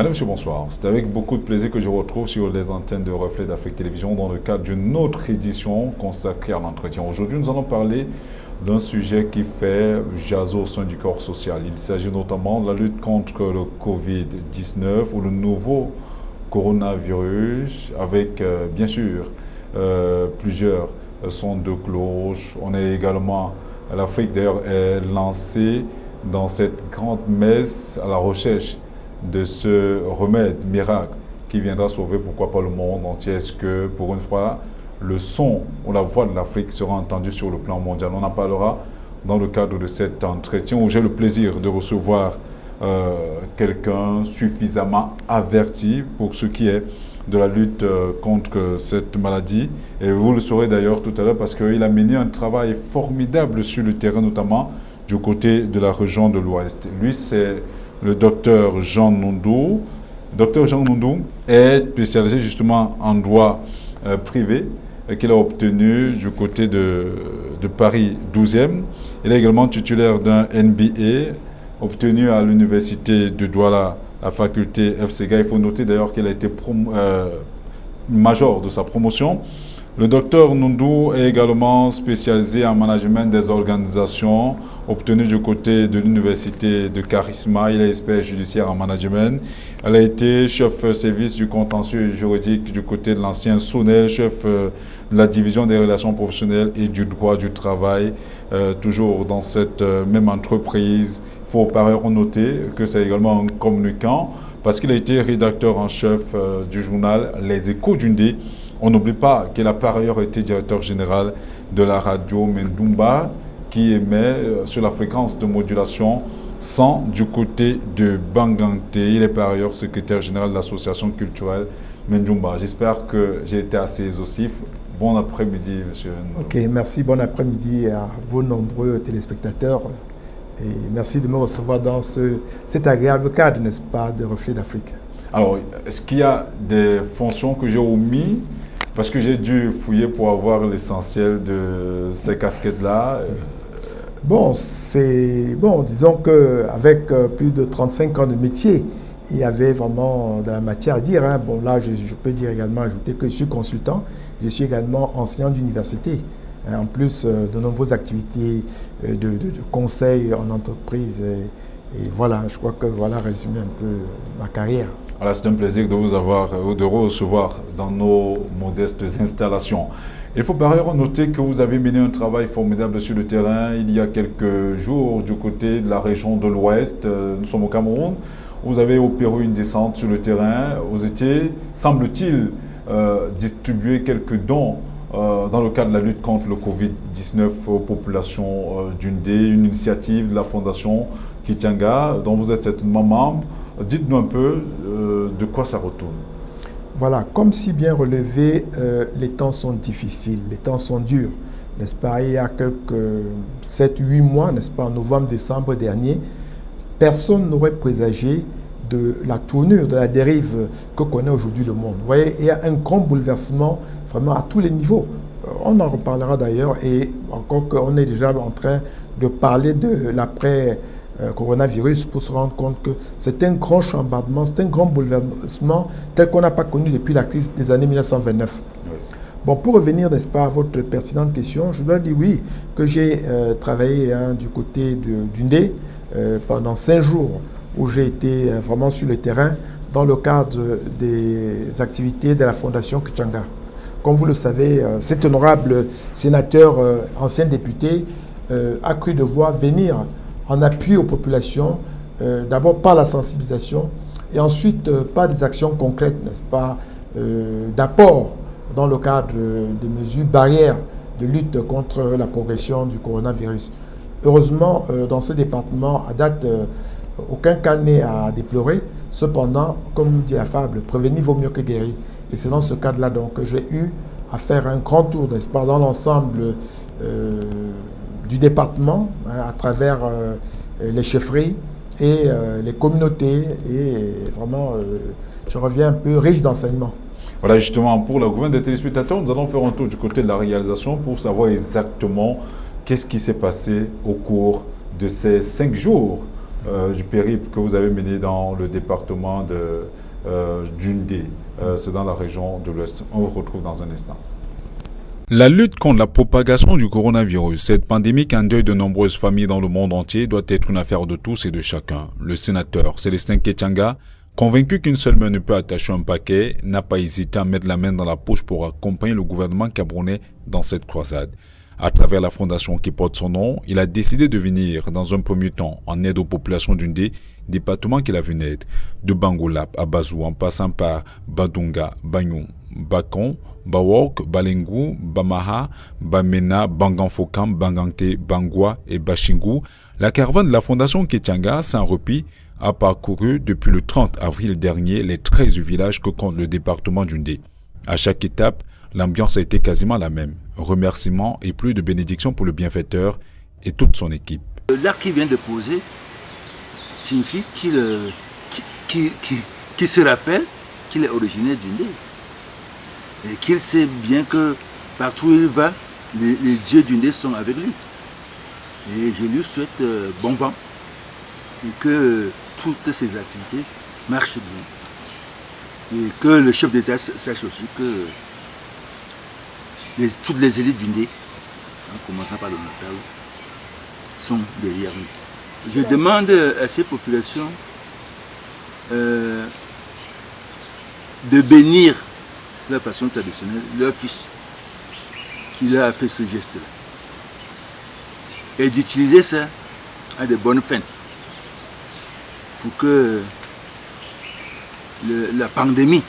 Madame, monsieur, bonsoir. C'est avec beaucoup de plaisir que je vous retrouve sur les antennes de Reflet d'Afrique Télévision dans le cadre d'une autre édition consacrée à l'entretien. Aujourd'hui, nous allons parler d'un sujet qui fait jaser au sein du corps social. Il s'agit notamment de la lutte contre le Covid-19 ou le nouveau coronavirus avec, bien sûr, plusieurs sons de cloche. On est également, l'Afrique d'ailleurs est lancée dans cette grande messe à la recherche de ce remède miracle qui viendra sauver, pourquoi pas, le monde entier. Est-ce que, pour une fois, le son ou la voix de l'Afrique sera entendue sur le plan mondial? On en parlera dans le cadre de cet entretien où j'ai le plaisir de recevoir quelqu'un suffisamment averti pour ce qui est de la lutte contre cette maladie. Et vous le saurez d'ailleurs tout à l'heure parce qu'il a mené un travail formidable sur le terrain, notamment du côté de la région de l'Ouest. Lui, c'est le docteur Jean Ndoundou. Docteur Jean Ndoundou est spécialisé justement en droit privé qu'il a obtenu du côté de Paris 12e. Il est également titulaire d'un MBA obtenu à l'université de Douala, la faculté FCGA. Il faut noter d'ailleurs qu'il a été major de sa promotion. Le docteur Ndoundou est également spécialisé en management des organisations, obtenu du côté de l'université de Charisma. Il est expert judiciaire en management. Elle a été chef service du contentieux juridique du côté de l'ancien SONEL, chef de la division des relations professionnelles et du droit du travail, toujours dans cette même entreprise. Il faut par ailleurs noter que c'est également un communicant parce qu'il a été rédacteur en chef du journal Les Échos d'Undé. On n'oublie pas qu'il a par ailleurs été directeur général de la radio Mendoumba qui émet sur la fréquence de modulation 100 du côté de Bangangté. Il est par ailleurs secrétaire général de l'association culturelle Mendoumba. J'espère que j'ai été assez exhaustif. Bon après-midi, monsieur. Ok, merci. Bon après-midi à vos nombreux téléspectateurs. Et merci de me recevoir dans cet agréable cadre, n'est-ce pas, de Reflet d'Afrique. Alors, est-ce qu'il y a des fonctions que j'ai omis? Parce que j'ai dû fouiller pour avoir l'essentiel de ces casquettes-là. Bon, disons qu'avec plus de 35 ans de métier, il y avait vraiment de la matière à dire. Hein. Bon, là, je peux dire également, ajouter que je suis consultant, je suis également enseignant d'université. Hein, en plus de nombreuses activités de conseil en entreprise. Et voilà, je crois que voilà résumé un peu ma carrière. Alors, c'est un plaisir de vous avoir, de vous recevoir dans nos modestes installations. Il faut par ailleurs noter que vous avez mené un travail formidable sur le terrain il y a quelques jours du côté de la région de l'Ouest. Nous sommes au Cameroun. Vous avez opéré une descente sur le terrain. Vous étiez, semble-t-il, distribué quelques dons dans le cadre de la lutte contre le Covid-19 aux populations d'Undé, une initiative de la Fondation Kitanga, dont vous êtes certainement membre. Dites-nous un peu de quoi ça retourne. Voilà, comme si bien relevé, les temps sont difficiles, les temps sont durs, n'est-ce pas? Il y a quelques 7-8 mois, n'est-ce pas, en novembre-décembre dernier, personne n'aurait présagé de la tournure, de la dérive que connaît aujourd'hui le monde. Vous voyez, il y a un grand bouleversement vraiment à tous les niveaux. On en reparlera d'ailleurs et encore qu'on est déjà en train de parler de l'après-coronavirus pour se rendre compte que c'est un grand chambardement, c'est un grand bouleversement tel qu'on n'a pas connu depuis la crise des années 1929. Oui. Bon, pour revenir, n'est-ce pas, à votre pertinente question, je dois dire oui, que j'ai travaillé du côté d'Undé pendant 5 jours où j'ai été vraiment sur le terrain dans le cadre des activités de la Fondation Kitanga. Comme vous le savez, cet honorable sénateur, ancien député, a cru devoir venir en appui aux populations, d'abord par la sensibilisation et ensuite par des actions concrètes, n'est-ce pas, d'apport dans le cadre des mesures barrières de lutte contre la progression du coronavirus. Heureusement, dans ce département, à date, aucun cas n'est à déplorer. Cependant, comme dit la fable, prévenir vaut mieux que guérir. Et c'est dans ce cadre-là donc que j'ai eu à faire un grand tour, n'est-ce pas, dans l'ensemble du département, hein, à travers les chefferies et les communautés. Et vraiment, je reviens un peu riche d'enseignements. Voilà, justement, pour la gouverne des téléspectateurs, nous allons faire un tour du côté de la réalisation pour savoir exactement qu'est-ce qui s'est passé au cours de ces 5 jours du périple que vous avez mené dans le département d'Undé. C'est dans la région de l'Ouest. On vous retrouve dans un instant. La lutte contre la propagation du coronavirus, cette pandémie qui endeuille de nombreuses familles dans le monde entier, doit être une affaire de tous et de chacun. Le sénateur Célestin Kétianga, convaincu qu'une seule main ne peut attacher un paquet, n'a pas hésité à mettre la main dans la poche pour accompagner le gouvernement camerounais dans cette croisade. À travers la fondation qui porte son nom, il a décidé de venir dans un premier temps en aide aux populations d'Undé, département qu'il a vu naître, de Bangolap à Bazou en passant par Badunga, Bagnon, Bakon, Bawok, Balengu, Bamaha, Bamena, Banganfokam, Bangante, Bangwa et Bashingou. La caravane de la fondation Kétianga, sans repos, a parcouru depuis le 30 avril dernier les 13 villages que compte le département d'Undé. À chaque étape, l'ambiance a été quasiment la même. Remerciements et plus de bénédictions pour le bienfaiteur et toute son équipe. L'acte qu'il vient de poser signifie qu'il se rappelle qu'il est originaire d'Undé. Et qu'il sait bien que partout où il va, les dieux d'Undé sont avec lui. Et je lui souhaite bon vent et que toutes ses activités marchent bien. Et que le chef d'État sache aussi que toutes les élites d'Undé, en commençant par le Natal, sont derrière nous. Je demande à ces populations de bénir de la façon traditionnelle leur fils qui leur a fait ce geste-là. Et d'utiliser ça à de bonnes fins pour que la pandémie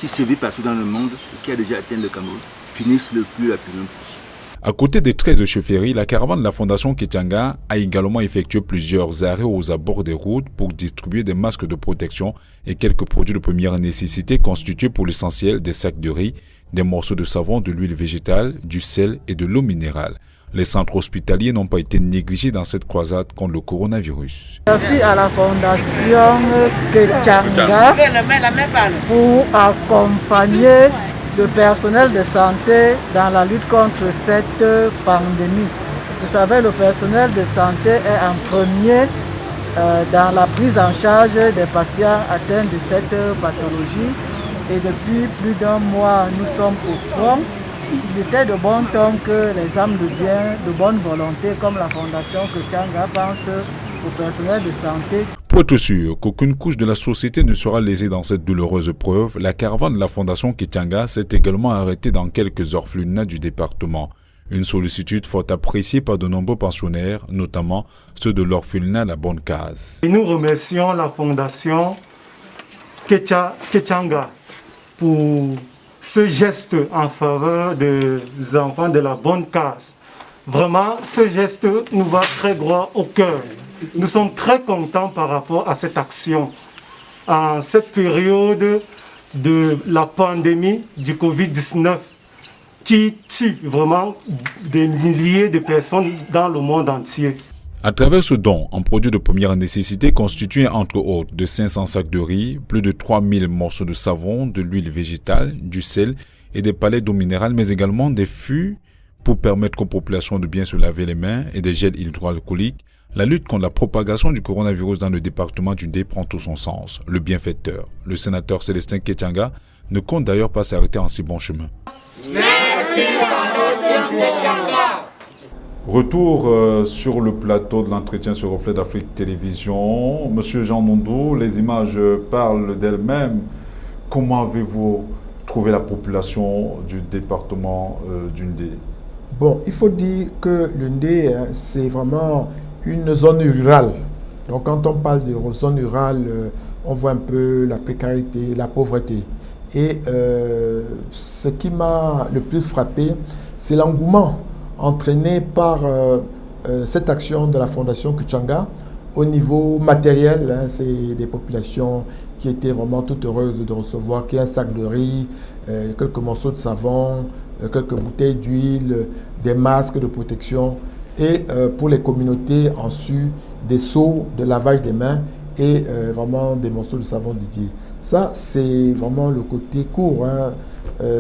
qui sévit partout dans le monde et qui a déjà atteint le Cameroun finisse le plus rapidement possible. À côté des 13 chefferies, la caravane de la fondation Kétianga a également effectué plusieurs arrêts aux abords des routes pour distribuer des masques de protection et quelques produits de première nécessité constitués pour l'essentiel des sacs de riz, des morceaux de savon, de l'huile végétale, du sel et de l'eau minérale. Les centres hospitaliers n'ont pas été négligés dans cette croisade contre le coronavirus. Merci à la fondation Kétianga pour accompagner le personnel de santé dans la lutte contre cette pandémie. Vous savez, le personnel de santé est en premier dans la prise en charge des patients atteints de cette pathologie. Et depuis plus d'un mois, nous sommes au front. Il était de bon ton que les âmes de bien, de bonne volonté, comme la Fondation Kétianga, pensent au personnel de santé. Pour être sûr qu'aucune couche de la société ne sera lésée dans cette douloureuse épreuve, la caravane de la Fondation Kétianga s'est également arrêtée dans quelques orphelinats du département. Une sollicitude fort appréciée par de nombreux pensionnaires, notamment ceux de l'orphelinat La Bonne Case. Et nous remercions la Fondation Kétianga pour ce geste en faveur des enfants de La Bonne Case. Vraiment, ce geste nous va très droit au cœur. Nous sommes très contents par rapport à cette action. En cette période de la pandémie du Covid-19 qui tue vraiment des milliers de personnes dans le monde entier. À travers ce don en produits de première nécessité constitué entre autres de 500 sacs de riz, plus de 3000 morceaux de savon, de l'huile végétale, du sel et des palettes d'eau minérale, mais également des fûts pour permettre aux populations de bien se laver les mains et des gels hydroalcooliques, la lutte contre la propagation du coronavirus dans le département d'Undé prend tout son sens. Le bienfaiteur, le sénateur Célestin Kétianga, ne compte d'ailleurs pas s'arrêter en si bon chemin. Merci, Fondation Kétianga. Retour sur le plateau de l'entretien sur Reflet d'Afrique Télévision. Monsieur Jean Nondou, les images parlent d'elles-mêmes. Comment avez-vous trouvé la population du département d'Undé? Bon, il faut dire que l'Undé, c'est vraiment une zone rurale. Donc quand on parle de zone rurale, on voit un peu la précarité, la pauvreté. Et ce qui m'a le plus frappé, c'est l'engouement entraîné par cette action de la Fondation Kétianga au niveau matériel. Hein, c'est des populations qui étaient vraiment toutes heureuses de recevoir un sac de riz, quelques morceaux de savon, quelques bouteilles d'huile, des masques de protection. Et pour les communautés en su, des seaux de lavage des mains et vraiment des morceaux de savon dédiés. Ça, c'est vraiment le côté court. Hein.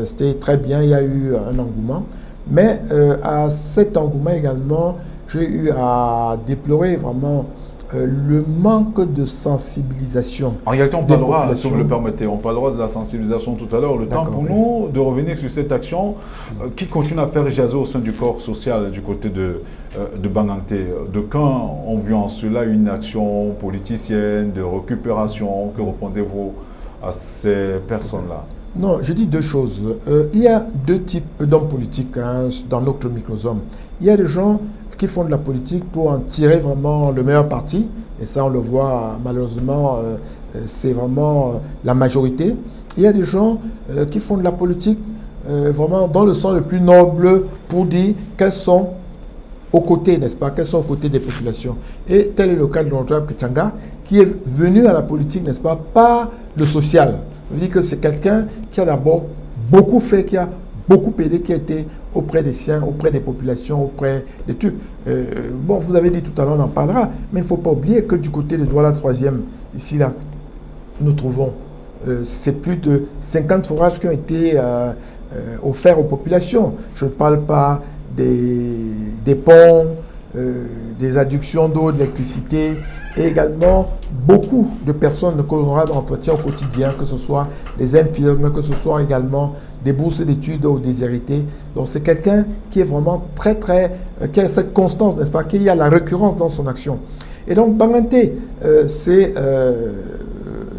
C'était très bien, il y a eu un engouement. Mais à cet engouement également, j'ai eu à déplorer vraiment le manque de sensibilisation. En réalité, on parlera, si vous me le permettez, on parlera de la sensibilisation tout à l'heure. Le temps pour nous de revenir sur cette action qui continue à faire jaser au sein du corps social du côté de Banganté. De quand on vit en cela une action politicienne, de récupération, que répondez-vous à ces personnes-là? Non, je dis deux choses. Il y a deux types d'hommes politiques dans notre microsome. Il y a des gens qui font de la politique pour en tirer vraiment le meilleur parti. Et ça, on le voit malheureusement, c'est vraiment la majorité. Il y a des gens qui font de la politique vraiment dans le sens le plus noble pour dire qu'elles sont aux côtés, n'est-ce pas, qu'elles sont aux côtés des populations. Et tel est le cas de l'honorable Kachanga, qui est venu à la politique, n'est-ce pas, par le social. Je veux dire que c'est quelqu'un qui a d'abord beaucoup fait, qui a beaucoup aidé, qui a été auprès des siens, auprès des populations, auprès des trucs. Bon, vous avez dit tout à l'heure, on en parlera, mais il ne faut pas oublier que du côté des Douala 3e, ici, là, nous trouvons, c'est plus de 50 forages qui ont été offerts aux populations. Je ne parle pas des ponts, des adductions d'eau, d'électricité, et également beaucoup de personnes que l'on entretient au quotidien, que ce soit des infirmes, que ce soit également des bourses d'études aux déshérités. Donc c'est quelqu'un qui est vraiment qui a cette constance, n'est-ce pas, qui a la récurrence dans son action. Et donc Banganté, c'est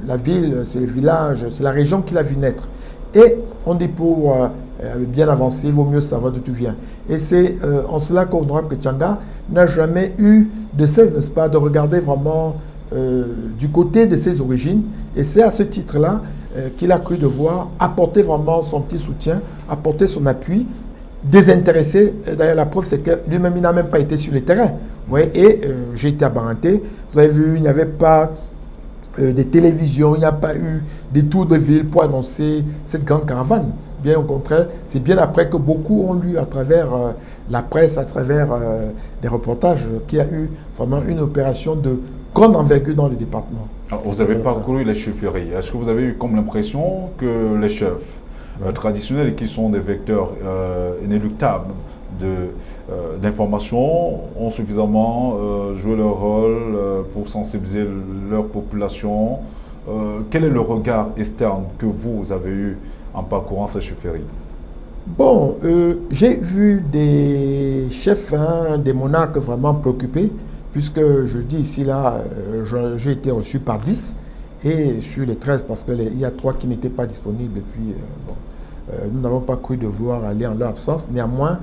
la ville, c'est le village, c'est la région qui l'a vu naître. Et on dit pour bien avancer, il vaut mieux savoir d'où tu viens. Et c'est en cela qu'Honorable Kachanga n'a jamais eu de cesse, n'est-ce pas, de regarder vraiment du côté de ses origines. Et c'est à ce titre-là qu'il a cru devoir apporter vraiment son petit soutien, apporter son appui, désintéressé. D'ailleurs, la preuve, c'est que lui-même, il n'a même pas été sur le terrain. Ouais, et j'ai été à Banganté. Vous avez vu, il n'y avait pas des télévisions, il n'y a pas eu des tours de ville pour annoncer cette grande caravane. Bien au contraire, c'est bien après que beaucoup ont lu à travers la presse, à travers des reportages, qu'il y a eu vraiment une opération de grande envergure dans le département. Alors, vous avez parcouru les chefferies. Est-ce que vous avez eu comme l'impression que les chefs traditionnels, qui sont des vecteurs inéluctables d'information, ont suffisamment joué leur rôle pour sensibiliser leur population? Quel est le regard externe que vous avez eu en parcourant ces chefferies? Bon, j'ai vu des chefs, des monarques vraiment préoccupés, puisque je dis ici, là, j'ai été reçu par 10, et sur les 13, parce qu'il y a 3 qui n'étaient pas disponibles, et puis nous n'avons pas cru devoir aller en leur absence. Néanmoins,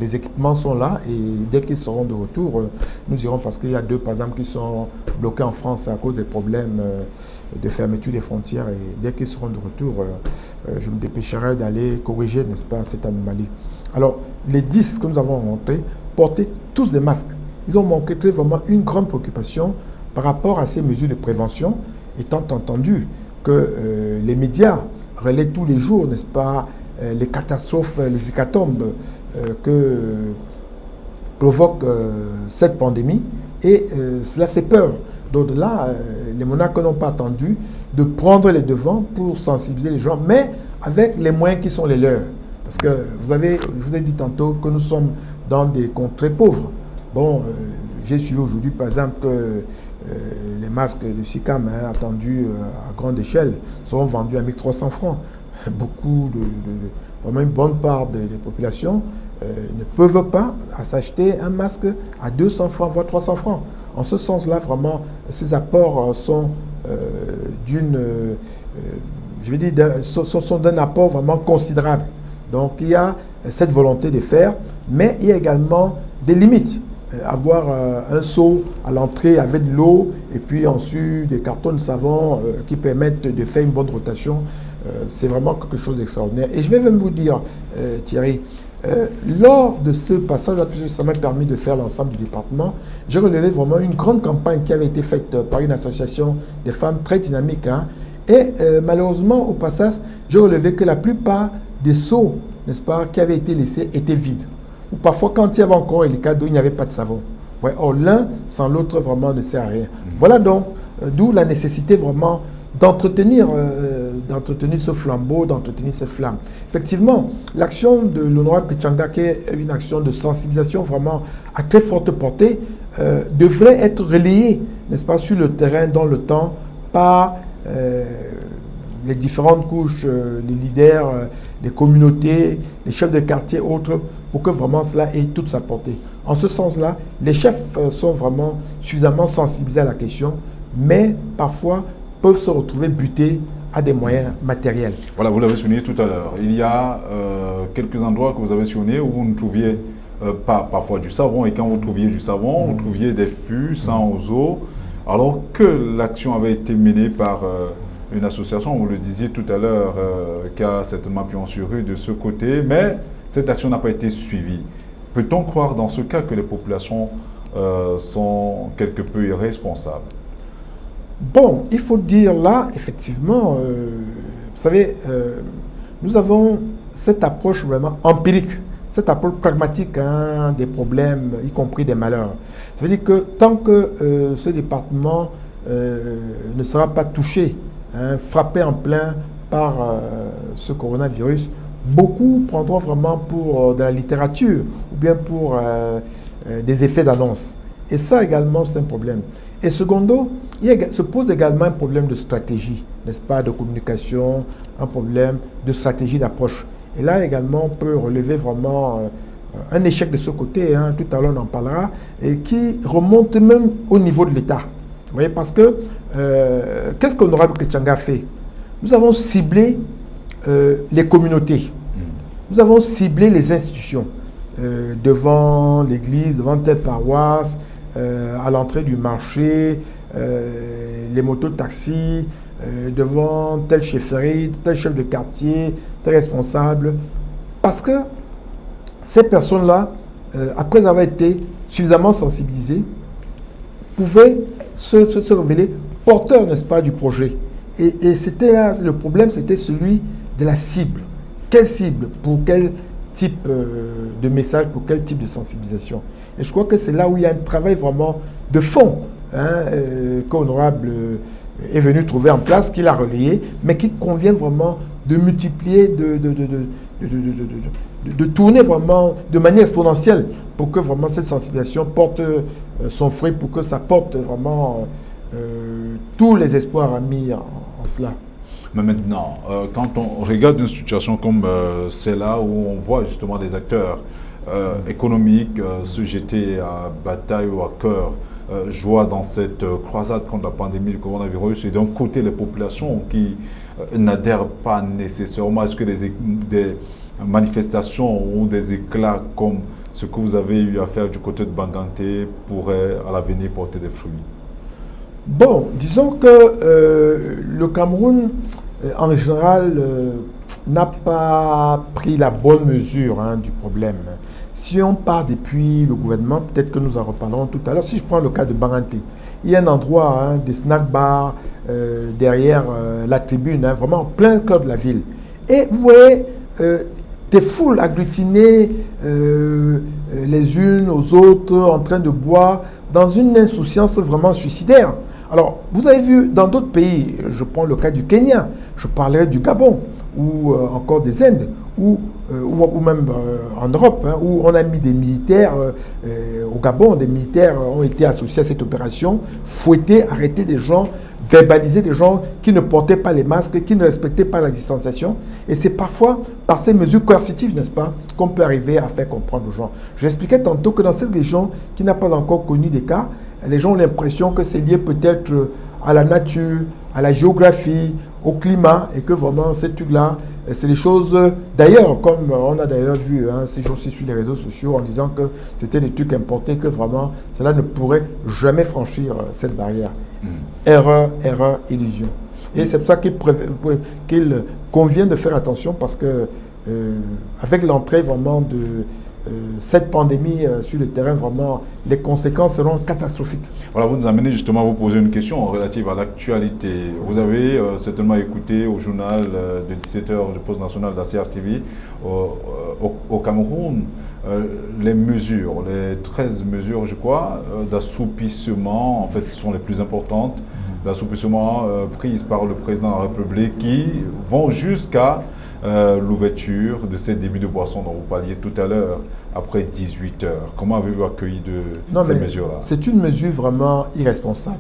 les équipements sont là, et dès qu'ils seront de retour, nous irons, parce qu'il y a 2, par exemple, qui sont bloqués en France à cause des problèmes de fermeture des frontières, et dès qu'ils seront de retour, je me dépêcherai d'aller corriger, n'est-ce pas, cette anomalie. Alors, les 10 que nous avons rencontrés portaient tous des masques. Ils ont montré vraiment une grande préoccupation par rapport à ces mesures de prévention, étant entendu que les médias relaient tous les jours, n'est-ce pas, les catastrophes, les hécatombes que provoque cette pandémie, et cela fait peur. Donc là, les monarques n'ont pas attendu de prendre les devants pour sensibiliser les gens, mais avec les moyens qui sont les leurs. Parce que je vous ai dit tantôt que nous sommes dans des contrées pauvres. Bon, j'ai suivi aujourd'hui, par exemple, que les masques de SICAM attendus à grande échelle seront vendus à 1300 francs. Beaucoup vraiment une bonne part des populations ne peuvent pas s'acheter un masque à 200 francs, voire 300 francs. En ce sens-là, vraiment, ces apports sont sont d'un apport vraiment considérable. Donc, il y a cette volonté de faire, mais il y a également des limites. Avoir un seau à l'entrée avec de l'eau, et puis ensuite des cartons de savon qui permettent de faire une bonne rotation, c'est vraiment quelque chose d'extraordinaire. Et je vais même vous dire, Thierry, lors de ce passage-là, puisque ça m'a permis de faire l'ensemble du département, j'ai relevé vraiment une grande campagne qui avait été faite par une association des femmes très dynamique. Et malheureusement, au passage, j'ai relevé que la plupart des seaux, n'est-ce pas, qui avaient été laissés étaient vides. Ou parfois, quand il y avait encore les cas d'eau, il n'y avait pas de savon. Ouais, or, l'un sans l'autre vraiment ne sert à rien. Voilà donc d'où la nécessité vraiment d'entretenir d'entretenir ce flambeau, d'entretenir cette flamme. Effectivement, l'action de l'honorable Kachanga, qui est une action de sensibilisation vraiment à très forte portée, devrait être relayée, n'est-ce pas, sur le terrain, dans le temps, par les différentes couches, les leaders, les communautés, les chefs de quartier, autres, pour que vraiment cela ait toute sa portée. En ce sens-là, les chefs sont vraiment suffisamment sensibilisés à la question, mais parfois peuvent se retrouver butés à des moyens matériels. Voilà, vous l'avez souligné tout à l'heure. Il y a quelques endroits que vous avez soulignés où vous ne trouviez pas parfois du savon, et quand vous trouviez du savon, vous trouviez des fûts sans eau, alors que l'action avait été menée par une association, vous le disiez tout à l'heure, qui a certainement pignon sur rue de ce côté, mais cette action n'a pas été suivie. Peut-on croire dans ce cas que les populations sont quelque peu irresponsables? Bon, il faut dire là, effectivement, vous savez, nous avons cette approche vraiment empirique, cette approche pragmatique des problèmes, y compris des malheurs. Ça veut dire que tant que ce département ne sera pas touché, frappé en plein par ce coronavirus, beaucoup prendront vraiment pour de la littérature ou bien pour des effets d'annonce. Et ça également, c'est un problème. Et secondo, il se pose également un problème de stratégie, n'est-ce pas, de communication, un problème de stratégie d'approche. Et là également, on peut relever vraiment un échec de ce côté, tout à l'heure on en parlera, et qui remonte même au niveau de l'État. Vous voyez, parce que, qu'est-ce qu'Honorable Kachanga a fait? Nous avons ciblé les communautés, nous avons ciblé les institutions, devant l'église, devant telle paroisse, à l'entrée du marché, les motos-taxis, devant telle chefferie, tel chef de quartier, tel responsable. Parce que ces personnes-là, après avoir été suffisamment sensibilisées, pouvaient se révéler porteurs, n'est-ce pas, du projet. Et c'était là, le problème, c'était celui de la cible. Quelle cible? Pour quel type de message? Pour quel type de sensibilisation? Et je crois que c'est là où il y a un travail vraiment de fond qu'Honorable est venu trouver en place, qu'il a relayé, mais qui convient vraiment de multiplier, de tourner vraiment de manière exponentielle pour que vraiment cette sensibilisation porte son fruit, pour que ça porte vraiment tous les espoirs mis en cela. Mais maintenant, quand on regarde une situation comme celle-là, où on voit justement des acteurs économiques se jeter à bataille ou à cœur joie dans cette croisade contre la pandémie du coronavirus, et d'un côté les populations qui n'adhèrent pas nécessairement, est-ce que des manifestations ou des éclats comme ce que vous avez eu à faire du côté de Banganté pourraient à l'avenir porter des fruits? Bon, disons que le Cameroun, en général, n'a pas pris la bonne mesure du problème. Si on part depuis le gouvernement, peut-être que nous en reparlerons tout à l'heure. Si je prends le cas de Banganté, il y a un endroit, des snack bars derrière la tribune, vraiment en plein cœur de la ville. Et vous voyez des foules agglutinées les unes aux autres, en train de boire, dans une insouciance vraiment suicidaire. Alors, vous avez vu dans d'autres pays, je prends le cas du Kenya, je parlerai du Gabon, ou encore des Indes, ou même en Europe, où on a mis des militaires, au Gabon, des militaires ont été associés à cette opération, fouetter, arrêter des gens, verbaliser des gens qui ne portaient pas les masques, qui ne respectaient pas la distanciation. Et c'est parfois par ces mesures coercitives, n'est-ce pas, qu'on peut arriver à faire comprendre aux gens. J'expliquais tantôt que dans cette région qui n'a pas encore connu des cas, les gens ont l'impression que c'est lié peut-être à la nature, à la géographie, au climat, et que vraiment ces trucs-là, c'est des choses, d'ailleurs, comme on a d'ailleurs vu ces jours-ci sur les réseaux sociaux, en disant que c'était des trucs importés, que vraiment cela ne pourrait jamais franchir cette barrière. Erreur, illusion. Et c'est pour ça qu'il convient de faire attention, parce que avec l'entrée vraiment de cette pandémie sur le terrain, vraiment, les conséquences seront catastrophiques. Voilà, vous nous amenez justement à vous poser une question relative à l'actualité. Vous avez certainement écouté au journal de 17h du poste national d'ACR TV au Cameroun les mesures, les 13 mesures, je crois, d'assoupissement, en fait, ce sont les plus importantes d'assouplissement prises par le président de la République qui vont jusqu'à l'ouverture de ces débits de boissons dont vous parliez tout à l'heure, après 18 heures. Comment avez-vous accueilli ces mesures-là? C'est une mesure vraiment irresponsable.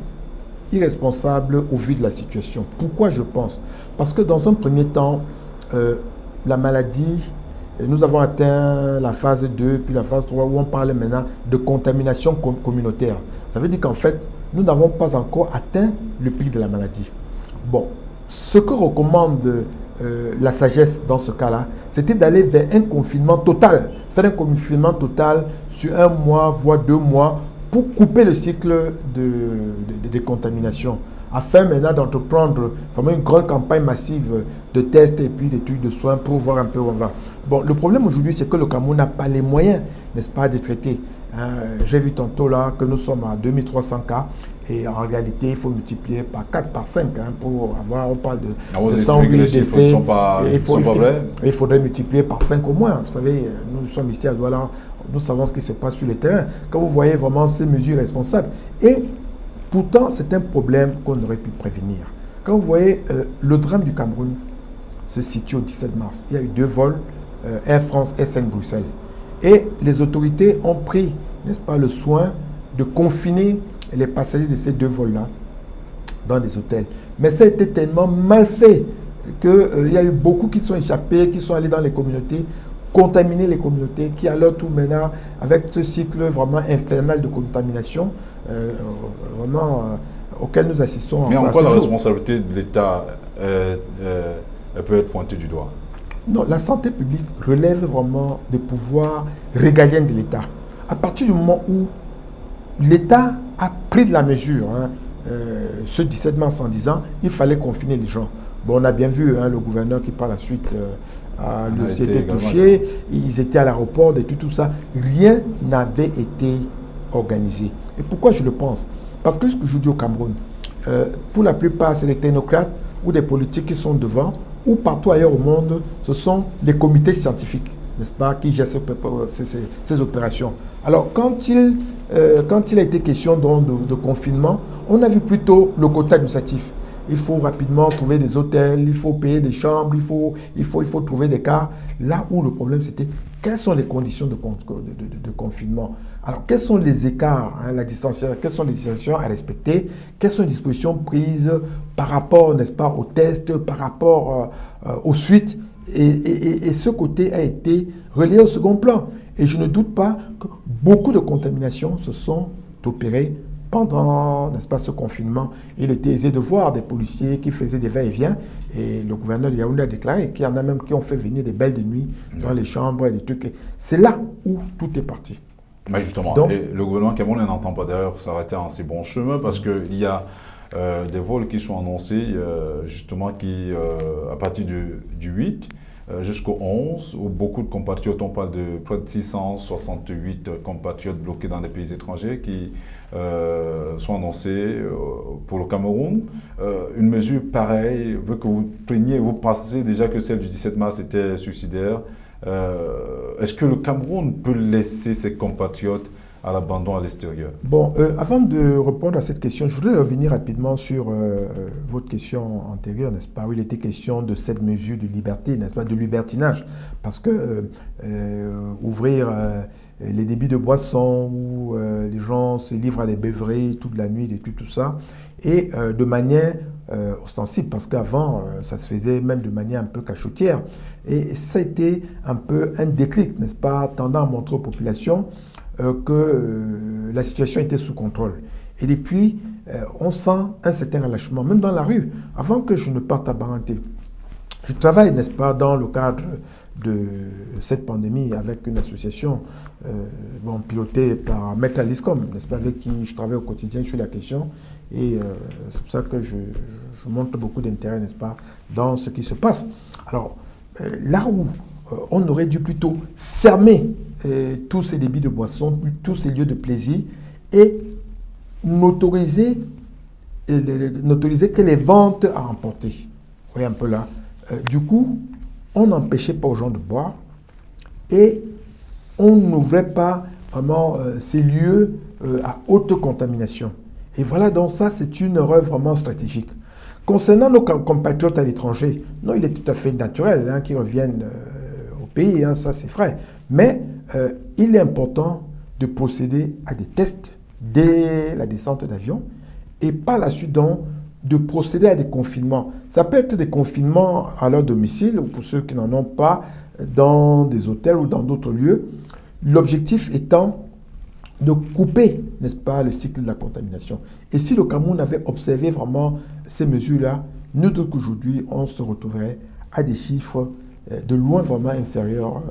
Irresponsable au vu de la situation. Pourquoi je pense? Parce que dans un premier temps, la maladie, nous avons atteint la phase 2, puis la phase 3, où on parle maintenant de contamination communautaire. Ça veut dire qu'en fait, nous n'avons pas encore atteint le pic de la maladie. Bon, ce que recommande la sagesse dans ce cas-là, c'était d'aller vers un confinement total, faire un confinement total sur 1 mois, voire 2 mois, pour couper le cycle de contamination, afin maintenant d'entreprendre vraiment une grande campagne massive de tests et puis des trucs de soins pour voir un peu où on va. Bon, le problème aujourd'hui, c'est que le Cameroun n'a pas les moyens, n'est-ce pas, de traiter. J'ai vu tantôt là que nous sommes à 2300 cas. Et en réalité, il faut multiplier par 4, par 5 pour avoir, on parle de 108 décès. Il faudrait multiplier par 5 au moins. Vous savez, nous sommes ici à Douala, nous savons ce qui se passe sur le terrain. Quand vous voyez vraiment ces mesures responsables. Et pourtant, c'est un problème qu'on aurait pu prévenir. Quand vous voyez le drame du Cameroun se situe au 17 mars. Il y a eu 2 vols, Air France, SN Bruxelles. Et les autorités ont pris, n'est-ce pas, le soin de confiner les passagers de ces 2 vols-là dans des hôtels. Mais ça a été tellement mal fait qu'il y a eu beaucoup qui sont échappés, qui sont allés dans les communautés, contaminer les communautés, qui à leur tour maintenant, avec ce cycle vraiment infernal de contamination, auquel nous assistons. Mais en quoi la responsabilité de l'État peut être pointée du doigt? Non, la santé publique relève vraiment des pouvoirs régaliens de l'État. À partir du moment où l'État a pris de la mesure, ce 17 mars, en disant il fallait confiner les gens. Bon, on a bien vu le gouverneur qui par la suite a été touché, ils étaient à l'aéroport et tout ça. Rien n'avait été organisé. Et pourquoi je le pense? Parce que ce que je dis au Cameroun, pour la plupart, c'est les technocrates ou des politiques qui sont devant, ou partout ailleurs au monde, ce sont les comités scientifiques, n'est-ce pas, qui gèrent ces opérations. Alors, quand il a été question de confinement, on a vu plutôt le côté administratif. Il faut rapidement trouver des hôtels, il faut payer des chambres, il faut trouver des cas. Là où le problème, c'était quelles sont les conditions de confinement. Alors, quels sont les écarts, la distanciation, quelles sont les distanciations à respecter, quelles sont les dispositions prises par rapport, n'est-ce pas, aux tests, par rapport aux suites. Et ce côté a été relayé au second plan. Et je ne doute pas que beaucoup de contaminations se sont opérées pendant, n'est-ce pas, ce confinement. Il était aisé de voir des policiers qui faisaient des va-et-vient. Et le gouverneur de Yaoundé a déclaré qu'il y en a même qui ont fait venir des belles de nuit dans les chambres et des trucs. C'est là où tout est parti. Mais justement, et le gouvernement camerounais n'entend pas d'ailleurs s'arrêter en si bon chemin parce qu'il y a des vols qui sont annoncés justement qui, à partir du 8, jusqu'au 11, où beaucoup de compatriotes, on parle de près de 668 compatriotes bloqués dans des pays étrangers qui sont annoncés pour le Cameroun. Une mesure pareille, veut que vous preniez, vous pensez déjà que celle du 17 mars était suicidaire. Est-ce que le Cameroun peut laisser ses compatriotes à l'abandon à l'extérieur? Bon, avant de répondre à cette question, je voudrais revenir rapidement sur votre question antérieure, n'est-ce pas, où il était question de cette mesure de liberté, n'est-ce pas, de libertinage. Parce que ouvrir les débits de boissons où les gens se livrent à des beuveries toute la nuit et tout ça, et de manière ostensible, parce qu'avant, ça se faisait même de manière un peu cachotière. Et ça a été un peu un déclic, n'est-ce pas, tendant à montrer aux populations que la situation était sous contrôle. Et depuis, on sent un certain relâchement, même dans la rue. Avant que je ne parte à Baranté, je travaille, n'est-ce pas, dans le cadre de cette pandémie avec une association pilotée par Maître Aliscom, n'est-ce pas, avec qui je travaille au quotidien sur la question. Et c'est pour ça que je montre beaucoup d'intérêt, n'est-ce pas, dans ce qui se passe. Alors, là où on aurait dû plutôt fermer tous ces débits de boissons, tous ces lieux de plaisir et n'autoriser que les ventes à emporter. Vous voyez un peu là. Du coup, on n'empêchait pas aux gens de boire et on n'ouvrait pas vraiment ces lieux à haute contamination. Et voilà, donc ça, c'est une erreur vraiment stratégique. Concernant nos compatriotes à l'étranger, non, il est tout à fait naturel qu'ils reviennent au pays, ça c'est vrai. Mais il est important de procéder à des tests dès la descente d'avion et par la suite donc de procéder à des confinements. Ça peut être des confinements à leur domicile ou pour ceux qui n'en ont pas dans des hôtels ou dans d'autres lieux. L'objectif étant de couper, n'est-ce pas, le cycle de la contamination. Et si le Cameroun avait observé vraiment ces mesures-là, nous d'autres qu'aujourd'hui, on se retrouverait à des chiffres de loin vraiment inférieurs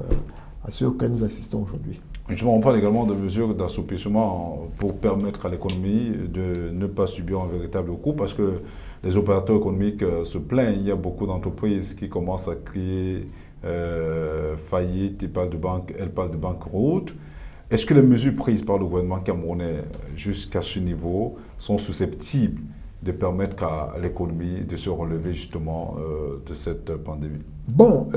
à ceux auxquels nous assistons aujourd'hui. Justement, on parle également de mesures d'assouplissement pour permettre à l'économie de ne pas subir un véritable coût parce que les opérateurs économiques se plaignent. Il y a beaucoup d'entreprises qui commencent à crier faillite, elles parlent de banqueroute. Est-ce que les mesures prises par le gouvernement camerounais jusqu'à ce niveau sont susceptibles de permettre à l'économie de se relever justement de cette pandémie? Bon,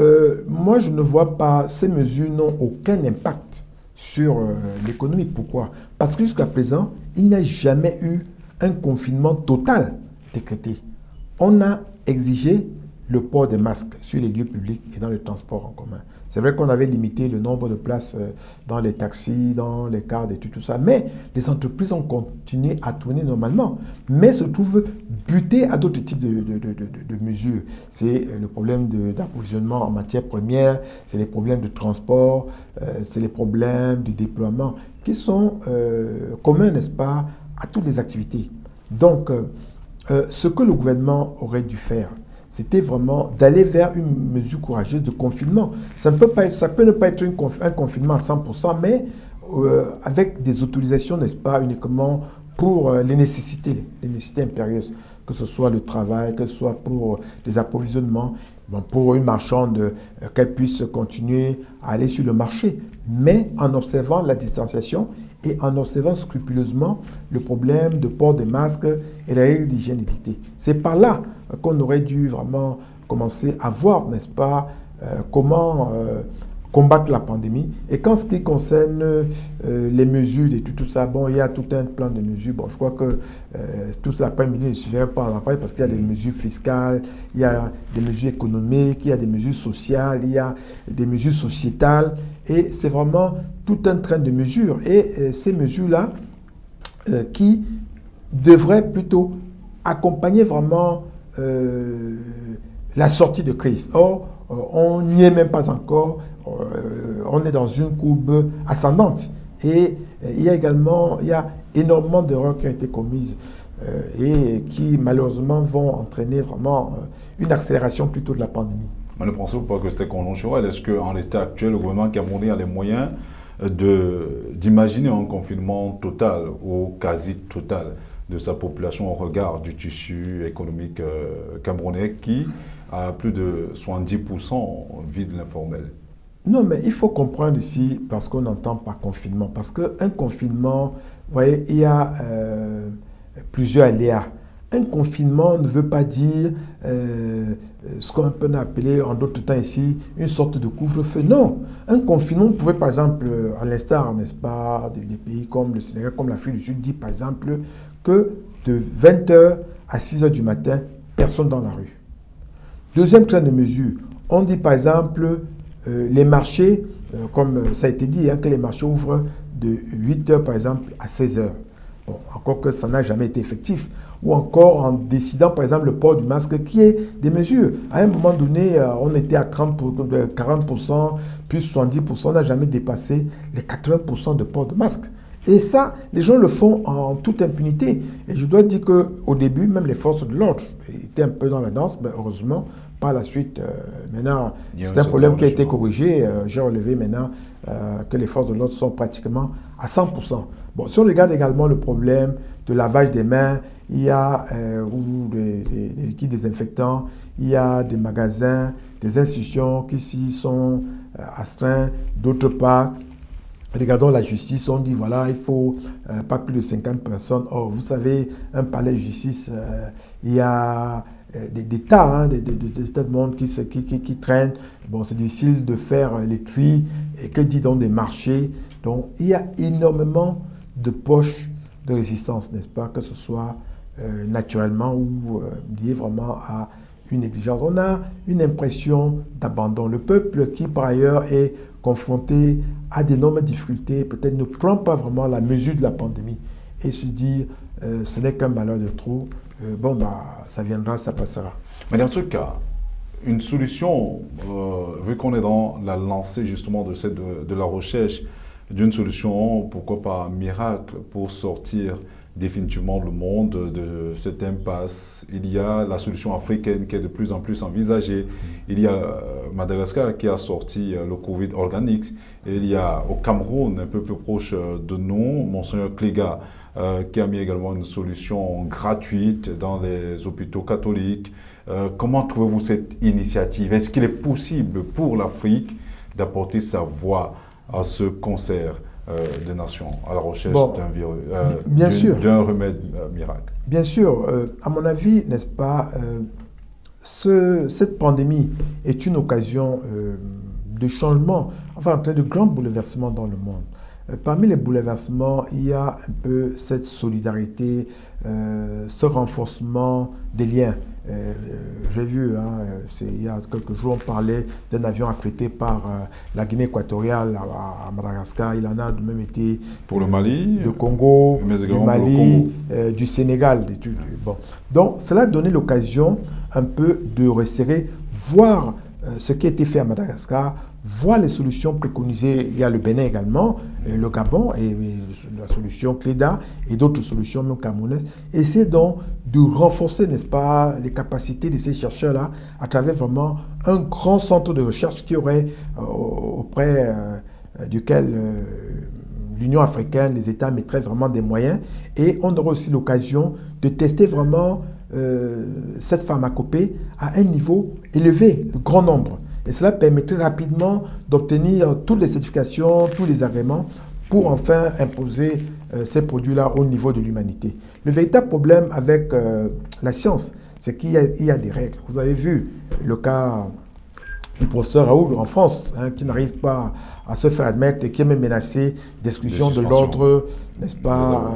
moi je ne vois pas, ces mesures n'ont aucun impact sur l'économie. Pourquoi? Parce que jusqu'à présent, il n'y a jamais eu un confinement total décrété. On a exigé le port des masques sur les lieux publics et dans les transports en commun. C'est vrai qu'on avait limité le nombre de places dans les taxis, dans les cars et tout ça, mais les entreprises ont continué à tourner normalement, mais se trouvent butées à d'autres types de mesures. C'est le problème d'approvisionnement en matières premières, c'est les problèmes de transport, c'est les problèmes de déploiement qui sont communs, n'est-ce pas, à toutes les activités. Donc, ce que le gouvernement aurait dû faire, c'était vraiment d'aller vers une mesure courageuse de confinement. Ça peut ne pas être un confinement à 100%, mais avec des autorisations, n'est-ce pas, uniquement pour les nécessités impérieuses, que ce soit le travail, que ce soit pour des approvisionnements, pour une marchande, qu'elle puisse continuer à aller sur le marché, mais en observant la distanciation et en observant scrupuleusement le problème de port des masques et les règles d'hygiène et d'équité. C'est par là qu'on aurait dû vraiment commencer à voir, n'est-ce pas, comment combattre la pandémie. Et qu'en ce qui concerne les mesures et tout ça, bon, il y a tout un plan de mesures. Bon, je crois que tout cet après-midi ne suffirait pas à en parler parce qu'il y a des mesures fiscales, il y a des mesures économiques, il y a des mesures sociales, il y a des mesures sociétales. Et c'est vraiment tout un train de mesures. Et ces mesures-là qui devraient plutôt accompagner vraiment la sortie de crise. Or, on n'y est même pas encore. On est dans une courbe ascendante. Et il y a énormément d'erreurs qui ont été commises et qui malheureusement vont entraîner vraiment une accélération plutôt de la pandémie. Mais ne pensez-vous pas que c'était conjoncturel? Est-ce qu'en l'état actuel, le gouvernement camerounais a les moyens d'imaginer un confinement total ou quasi total de sa population au regard du tissu économique camerounais qui, à plus de 70%, vit de l'informel? Non, mais il faut comprendre ici, parce qu'on n'entend pas confinement, parce qu'un confinement, vous voyez, il y a plusieurs aléas. Un confinement ne veut pas dire ce qu'on peut appeler en d'autres temps ici une sorte de couvre-feu. Non, un confinement pouvait par exemple, à l'instar, n'est-ce pas, des pays comme le Sénégal, comme l'Afrique du Sud, dire par exemple que de 20h à 6h du matin, personne dans la rue. Deuxième train de mesure, on dit par exemple les marchés, comme ça a été dit, que les marchés ouvrent de 8h par exemple à 16h. Bon, encore que ça n'a jamais été effectif. Ou encore en décidant par exemple le port du masque qui est des mesures. À un moment donné, on était à 40%, puis 70%, on n'a jamais dépassé les 80% de port de masque. Et ça, les gens le font en toute impunité. Et je dois dire qu'au début, même les forces de l'ordre étaient un peu dans la danse, mais heureusement, par la suite, maintenant, c'est un problème qui a été corrigé. J'ai relevé maintenant que les forces de l'ordre sont pratiquement à 100%. Bon, si on regarde également le problème de lavage des mains, il y a des liquides désinfectants, il y a des magasins, des institutions qui s'y sont astreints. D'autre part, regardons la justice, on dit voilà, il faut pas plus de 50 personnes. Or, vous savez, un palais de justice, il y a des tas, des tas de monde qui traînent. Bon, c'est difficile de faire les tri. Et que dit donc des marchés? Donc, il y a énormément de poches de résistance, n'est-ce pas, que ce soit naturellement ou lié vraiment à une négligence. On a une impression d'abandon. Le peuple qui, par ailleurs, est confronté à d'énormes difficultés, peut-être ne prend pas vraiment la mesure de la pandémie et se dit ce n'est qu'un malheur de trop, ça viendra, ça passera. Mais dans ce cas, une solution, vu qu'on est dans la lancée justement de la recherche d'une solution, pourquoi pas miracle, pour sortir définitivement le monde de cette impasse. Il y a la solution africaine qui est de plus en plus envisagée. Il y a Madagascar qui a sorti le Covid Organics. Et il y a au Cameroun, un peu plus proche de nous, Monseigneur Cléga, qui a mis également une solution gratuite dans les hôpitaux catholiques. Comment trouvez-vous cette initiative? Est-ce qu'il est possible pour l'Afrique d'apporter sa voix à ce concert des nations, à la recherche d'un remède miracle? Bien sûr, à mon avis, n'est-ce pas, cette pandémie est une occasion de changement, enfin de grands bouleversements dans le monde. Parmi les bouleversements, il y a un peu cette solidarité, ce renforcement des liens. J'ai vu, il y a quelques jours, on parlait d'un avion affrété par la Guinée équatoriale à Madagascar. Il en a même été pour le Mali, le Congo, du Mali, du Sénégal. Bon. Donc, cela a donné l'occasion un peu de resserrer, voir ce qui a été fait à Madagascar, voir les solutions préconisées. Il y a le Bénin également, le Gabon, et la solution Cléda, et d'autres solutions même camerounaises. Essayer donc de renforcer, n'est-ce pas, les capacités de ces chercheurs-là à travers vraiment un grand centre de recherche qui aurait auprès duquel l'Union africaine, les États mettraient vraiment des moyens. Et on aurait aussi l'occasion de tester vraiment cette pharmacopée à un niveau élevé, le grand nombre. Et cela permettrait rapidement d'obtenir toutes les certifications, tous les agréments pour enfin imposer ces produits-là au niveau de l'humanité. Le véritable problème avec la science, c'est qu'il y a des règles. Vous avez vu le cas du professeur Raoul en France, qui n'arrive pas à se faire admettre et qui est même menacé d'exclusion de l'ordre, n'est-ce pas,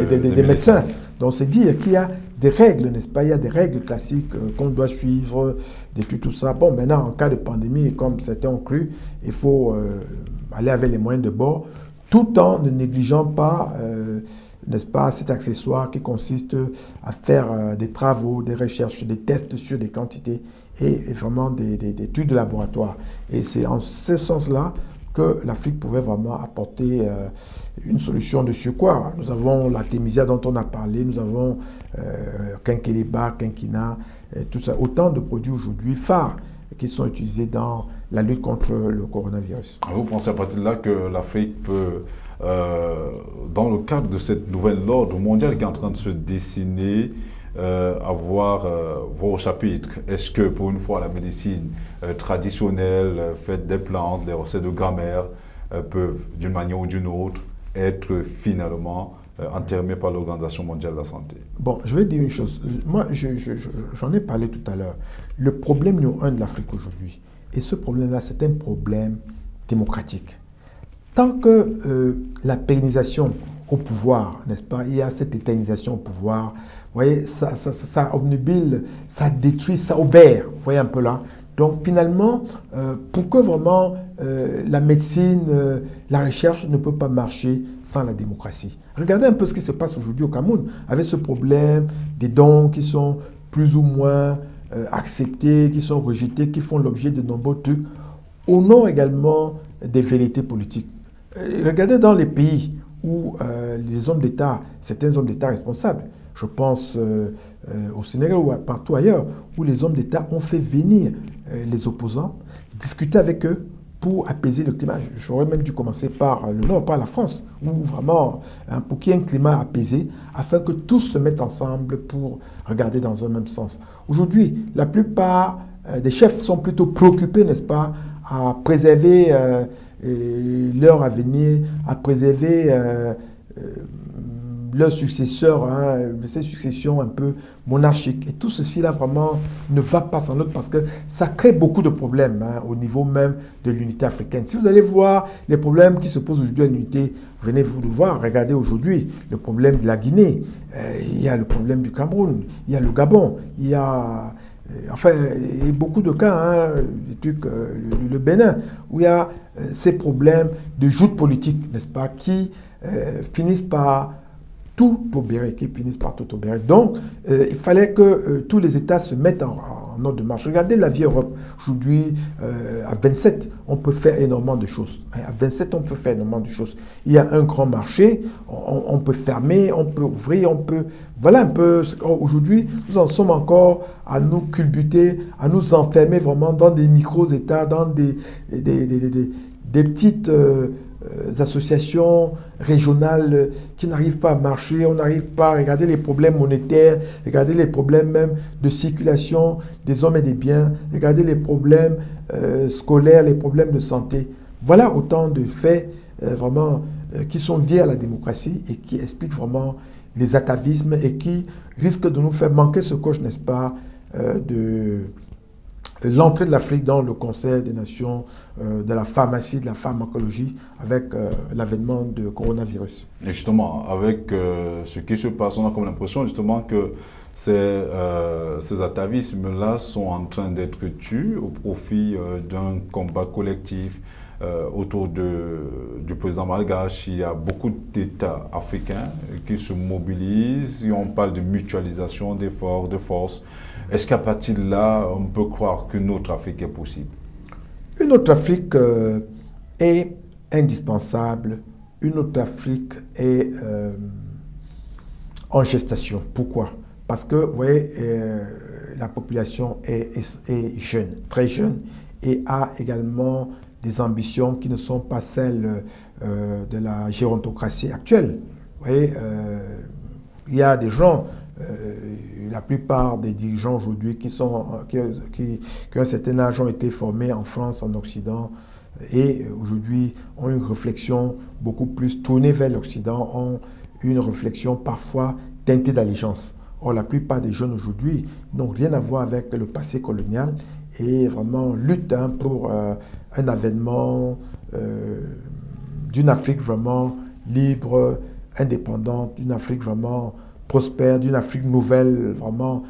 des médecins. Donc c'est dire qu'il y a des règles, n'est-ce pas? Il y a des règles classiques qu'on doit suivre, depuis tout ça. Bon, maintenant, en cas de pandémie, comme certains ont cru, il faut aller avec les moyens de bord, tout en ne négligeant pas, n'est-ce pas, cet accessoire qui consiste à faire des travaux, des recherches, des tests sur des quantités et vraiment des études de laboratoire. Et c'est en ce sens-là que l'Afrique pouvait vraiment apporter une solution de surcroît. Nous avons l'artémisia dont on a parlé, nous avons Quinqueliba, Quinquina, tout ça. Autant de produits aujourd'hui phares qui sont utilisés dans la lutte contre le coronavirus. Vous pensez à partir de là que l'Afrique peut, dans le cadre de cette nouvelle ordre mondial qui est en train de se dessiner, avoir vos chapitres? Est-ce que pour une fois la médecine traditionnelle, faite des plantes, les recettes de grammaire, peuvent d'une manière ou d'une autre être finalement enterrées par l'Organisation mondiale de la santé? Bon, je vais dire une chose. Moi, j'en ai parlé tout à l'heure. Le problème numéro 1 de l'Afrique aujourd'hui, et ce problème-là, c'est un problème démocratique. Tant que la pérennisation au pouvoir, n'est-ce pas, il y a cette éternisation au pouvoir, vous voyez, ça obnubile, ça détruit, ça obère, vous voyez un peu là. Donc finalement, pour que vraiment la médecine, la recherche ne peut pas marcher sans la démocratie. Regardez un peu ce qui se passe aujourd'hui au Cameroun, avec ce problème des dons qui sont plus ou moins acceptés, qui sont rejetés, qui font l'objet de nombreux trucs, au nom également des vérités politiques. Regardez dans les pays où les hommes d'État, certains hommes d'État responsables, je pense au Sénégal ou partout ailleurs, où les hommes d'État ont fait venir les opposants, discuter avec eux pour apaiser le climat. J'aurais même dû commencer par le Nord, par la France, où vraiment, pour qu'il y ait un climat apaisé, afin que tous se mettent ensemble pour regarder dans un même sens. Aujourd'hui, la plupart des chefs sont plutôt préoccupés, n'est-ce pas, à préserver leur avenir, à préserver leurs successeurs, ces successions un peu monarchiques. Et tout ceci là vraiment ne va pas sans l'autre parce que ça crée beaucoup de problèmes au niveau même de l'unité africaine. Si vous allez voir les problèmes qui se posent aujourd'hui à l'unité, venez-vous le voir, regardez aujourd'hui le problème de la Guinée, il y a le problème du Cameroun, il y a le Gabon, il y a il y a beaucoup de cas, des trucs, le Bénin, où il y a ces problèmes de joute politique, n'est-ce pas, qui finissent par tout obérer, Donc, il fallait que tous les États se mettent en ordre de marche. Regardez la vie Europe. Aujourd'hui, à 27, on peut faire énormément de choses. À 27, on peut faire énormément de choses. Il y a un grand marché, on peut fermer, on peut ouvrir, on peut... Voilà un peu... Aujourd'hui, nous en sommes encore à nous culbuter, à nous enfermer vraiment dans des micros-États, dans des petites... associations régionales qui n'arrivent pas à marcher, on n'arrive pas à regarder les problèmes monétaires, regarder les problèmes même de circulation des hommes et des biens, regarder les problèmes scolaires, les problèmes de santé. Voilà autant de faits vraiment qui sont liés à la démocratie et qui expliquent vraiment les atavismes et qui risquent de nous faire manquer ce coche, n'est-ce pas, de l'entrée de l'Afrique dans le Conseil des Nations, de la pharmacie, de la pharmacologie, avec l'avènement de coronavirus. Et justement, avec ce qui se passe, on a comme l'impression justement que ces atavismes-là sont en train d'être tués au profit d'un combat collectif autour du président malgache. Il y a beaucoup d'États africains qui se mobilisent et on parle de mutualisation d'efforts, de forces. Est-ce qu'à partir de là, on peut croire qu'une autre Afrique est possible? Une autre Afrique est indispensable. Une autre Afrique est en gestation. Pourquoi? Parce que, vous voyez, la population est jeune, très jeune, et a également des ambitions qui ne sont pas celles de la gérontocratie actuelle. Vous voyez, il y a des gens... la plupart des dirigeants aujourd'hui qui ont un certain âge ont été formés en France, en Occident, et aujourd'hui ont une réflexion beaucoup plus tournée vers l'Occident, ont une réflexion parfois teintée d'allégeance. Or, la plupart des jeunes aujourd'hui n'ont rien à voir avec le passé colonial et vraiment luttent pour un avènement d'une Afrique vraiment libre, indépendante, d'une Afrique vraiment prospère, d'une Afrique nouvelle, vraiment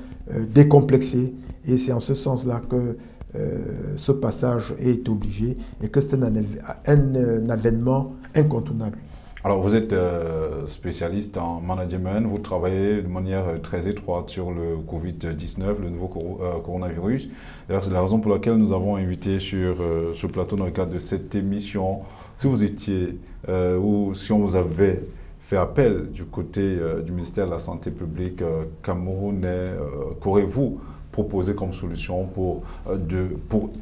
décomplexée. Et c'est en ce sens-là que ce passage est obligé et que c'est un avènement incontournable. Alors, vous êtes spécialiste en management, vous travaillez de manière très étroite sur le Covid-19, le nouveau coronavirus. D'ailleurs, c'est la raison pour laquelle nous avons invité sur ce plateau dans le cadre de cette émission. Si vous étiez, ou si on vous avait fait appel du côté du ministère de la Santé publique camerounais, qu'aurez-vous proposé comme solution pour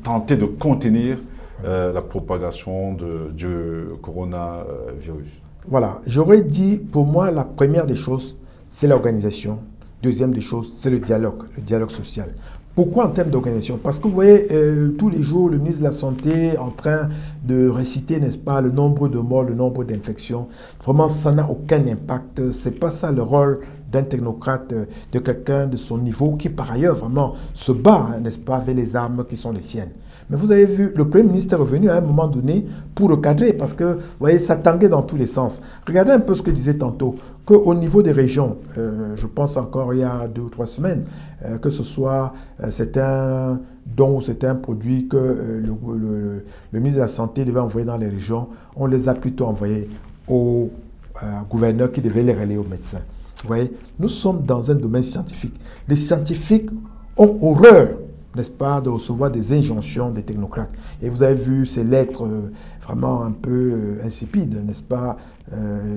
tenter de contenir la propagation du coronavirus? Voilà, j'aurais dit, pour moi, la première des choses, c'est l'organisation. Deuxième des choses, c'est le dialogue social. Pourquoi en termes d'organisation? Parce que vous voyez, tous les jours, le ministre de la Santé est en train de réciter, n'est-ce pas, le nombre de morts, le nombre d'infections. Vraiment, ça n'a aucun impact. Ce n'est pas ça le rôle d'un technocrate, de quelqu'un de son niveau qui, par ailleurs, vraiment se bat, n'est-ce pas, avec les armes qui sont les siennes. Mais vous avez vu, le Premier ministre est revenu à un moment donné pour le cadrer parce que, vous voyez, ça tanguait dans tous les sens. Regardez un peu ce que je disais tantôt, qu'au niveau des régions, je pense encore il y a 2 ou 3 semaines, que ce soit c'est un don ou c'est un produit que le ministre de la Santé devait envoyer dans les régions, on les a plutôt envoyés aux gouverneurs qui devaient les relayer aux médecins. Vous voyez, nous sommes dans un domaine scientifique. Les scientifiques ont horreur, n'est-ce pas, de recevoir des injonctions des technocrates. Et vous avez vu ces lettres vraiment un peu insipides, n'est-ce pas,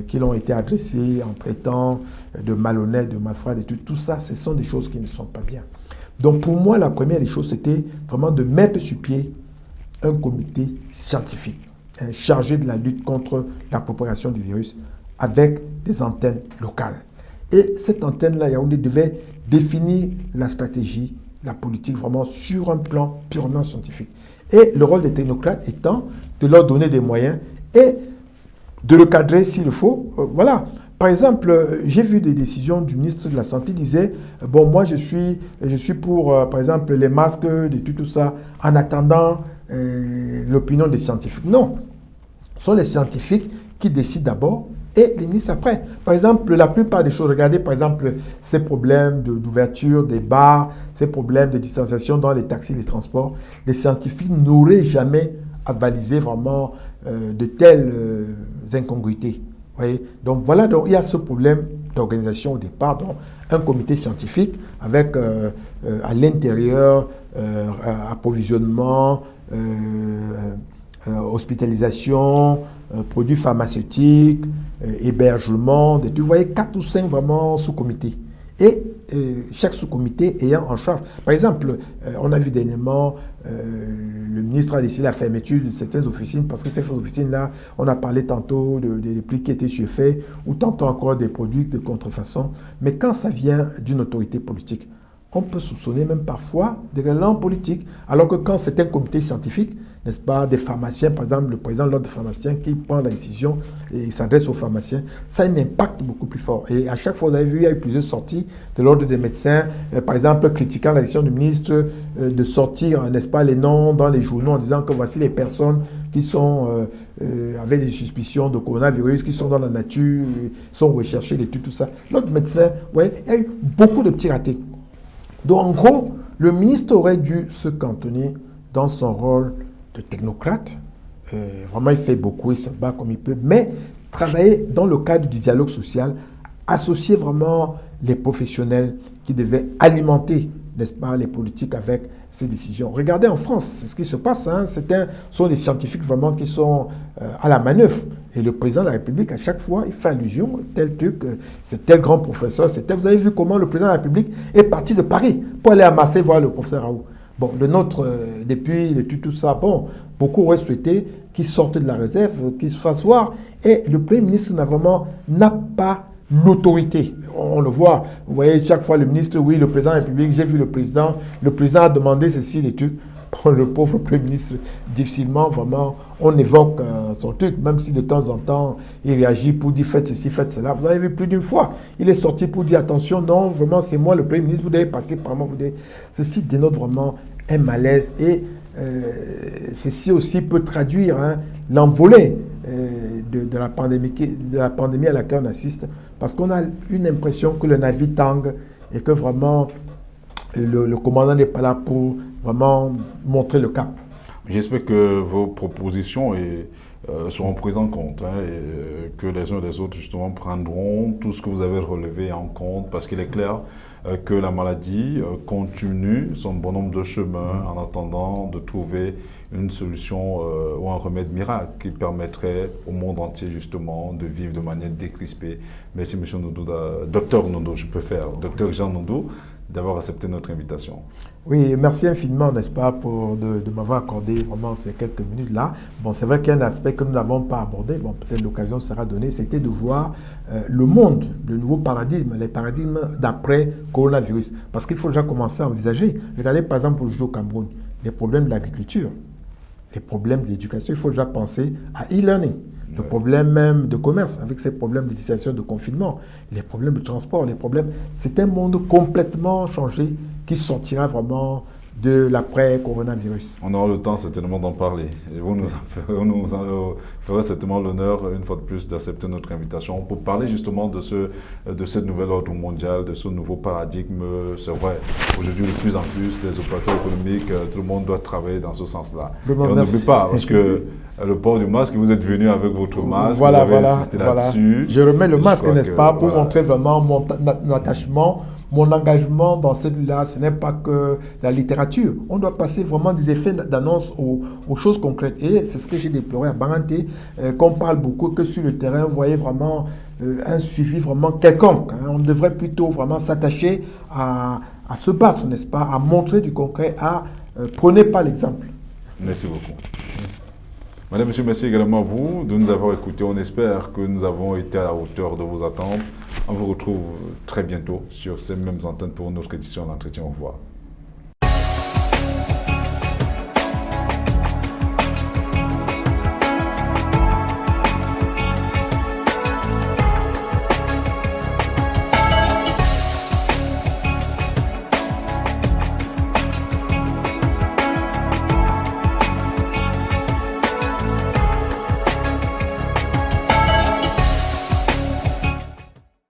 qui l'ont été adressées en traitant de malhonnêtes, de malfrats, et tout ça, ce sont des choses qui ne sont pas bien. Donc pour moi, la première des choses, c'était vraiment de mettre sur pied un comité scientifique chargé de la lutte contre la propagation du virus avec des antennes locales. Et cette antenne-là, Yaoundé devait définir la stratégie, la politique vraiment sur un plan purement scientifique. Et le rôle des technocrates étant de leur donner des moyens et de le cadrer s'il le faut. Voilà. Par exemple, j'ai vu des décisions du ministre de la Santé qui disait, bon, moi je suis pour, par exemple, les masques, tout ça, en attendant l'opinion des scientifiques. Non, ce sont les scientifiques qui décident d'abord et les ministres après. Par exemple, la plupart des choses, regardez par exemple ces problèmes d'ouverture des bars, ces problèmes de distanciation dans les taxis, les transports, les scientifiques n'auraient jamais avalisé vraiment de telles incongruités. Voyez? Donc voilà, donc, il y a ce problème d'organisation au départ, donc un comité scientifique avec à l'intérieur approvisionnement, hospitalisation, produits pharmaceutiques, hébergement, vous voyez 4 ou 5 vraiment sous-comités. Et chaque sous-comité ayant en charge. Par exemple, on a vu dernièrement, le ministre a décidé la fermeture de certaines officines parce que ces officines-là, on a parlé tantôt des prix qui étaient surfaits ou tantôt encore des produits de contrefaçon. Mais quand ça vient d'une autorité politique, on peut soupçonner même parfois des relents politiques. Alors que quand c'est un comité scientifique, n'est-ce pas, des pharmaciens, par exemple, le président de l'ordre des pharmaciens qui prend la décision et s'adresse aux pharmaciens, ça a un impact beaucoup plus fort. Et à chaque fois, vous avez vu, il y a eu plusieurs sorties de l'ordre des médecins, par exemple, critiquant la décision du ministre de sortir, n'est-ce pas, les noms dans les journaux en disant que voici les personnes qui sont avec des suspicions de coronavirus, qui sont dans la nature, sont recherchées, tout ça. L'autre médecin, ouais, il y a eu beaucoup de petits ratés. Donc, en gros, le ministre aurait dû se cantonner dans son rôle de technocrate. Vraiment, il fait beaucoup, il se bat comme il peut, mais travailler dans le cadre du dialogue social, associer vraiment les professionnels qui devaient alimenter, n'est-ce pas, les politiques avec ces décisions. Regardez en France, c'est ce qui se passe. Hein, ce sont des scientifiques vraiment qui sont à la manœuvre. Et le président de la République, à chaque fois, il fait allusion, tel truc, c'est tel grand professeur, c'est tel. Vous avez vu comment le président de la République est parti de Paris pour aller à Marseille voir le professeur Raoult. Bon, le nôtre, depuis tout ça, bon, beaucoup auraient souhaité qu'il sorte de la réserve, qu'il se fasse voir. Et le Premier ministre n'a pas l'autorité. On le voit. Vous voyez, chaque fois, le ministre, oui, le président de la République, j'ai vu le président a demandé ceci, les trucs. Bon, le pauvre Premier ministre, difficilement, vraiment, on évoque son truc, même si de temps en temps, il réagit pour dire faites ceci, faites cela. Vous avez vu plus d'une fois. Il est sorti pour dire attention, non, vraiment, c'est moi le Premier ministre, vous devez passer par moi. Ceci dénote vraiment un malaise et ceci aussi peut traduire l'envolée de la pandémie à laquelle on assiste, parce qu'on a une impression que le navire tangue et que vraiment le commandant n'est pas là pour vraiment montrer le cap. J'espère que vos propositions seront prises en compte et que les uns et les autres justement prendront tout ce que vous avez relevé en compte, parce qu'il est clair que la maladie continue son bonhomme de chemin en attendant de trouver une solution ou un remède miracle qui permettrait au monde entier justement de vivre de manière décrispée. Merci M. Noundou, Dr Noundou, Dr Jean Noundou, d'avoir accepté notre invitation. Oui, merci infiniment, n'est-ce pas, de m'avoir accordé vraiment ces quelques minutes-là. Bon, c'est vrai qu'il y a un aspect que nous n'avons pas abordé, bon, peut-être l'occasion sera donnée, c'était de voir le monde, le nouveau paradigme, les paradigmes d'après-coronavirus. Parce qu'il faut déjà commencer à envisager. Regardez par exemple aujourd'hui au Cameroun, les problèmes de l'agriculture, les problèmes de l'éducation, il faut déjà penser à e-learning. Le problème même de commerce, avec ces problèmes de situation de confinement, les problèmes de transport, les problèmes... C'est un monde complètement changé qui sortira vraiment de l'après-coronavirus. On aura le temps certainement d'en parler. Et vous nous ferez certainement l'honneur, une fois de plus, d'accepter notre invitation pour parler justement de cette nouvelle ordre mondial, de ce nouveau paradigme. C'est vrai, aujourd'hui, de plus en plus, les opérateurs économiques, tout le monde doit travailler dans ce sens-là. Et on n'oublie pas, parce que le port du masque, vous êtes venu avec votre masque, vous avez insisté là-dessus. Je remets le masque, n'est-ce pas, pour montrer vraiment mon attachement, mon engagement dans celui-là. Ce n'est pas que la littérature. On doit passer vraiment des effets d'annonce aux choses concrètes. Et c'est ce que j'ai déploré à Baranté, qu'on parle beaucoup, que sur le terrain, vous voyez vraiment un suivi vraiment quelconque. On devrait plutôt vraiment s'attacher à se battre, n'est-ce pas, à montrer du concret, à prenez pas l'exemple. Merci beaucoup. Madame, Monsieur, merci également à vous de nous avoir écoutés. On espère que nous avons été à la hauteur de vos attentes. On vous retrouve très bientôt sur ces mêmes antennes pour une autre édition d'Entretien. Au revoir.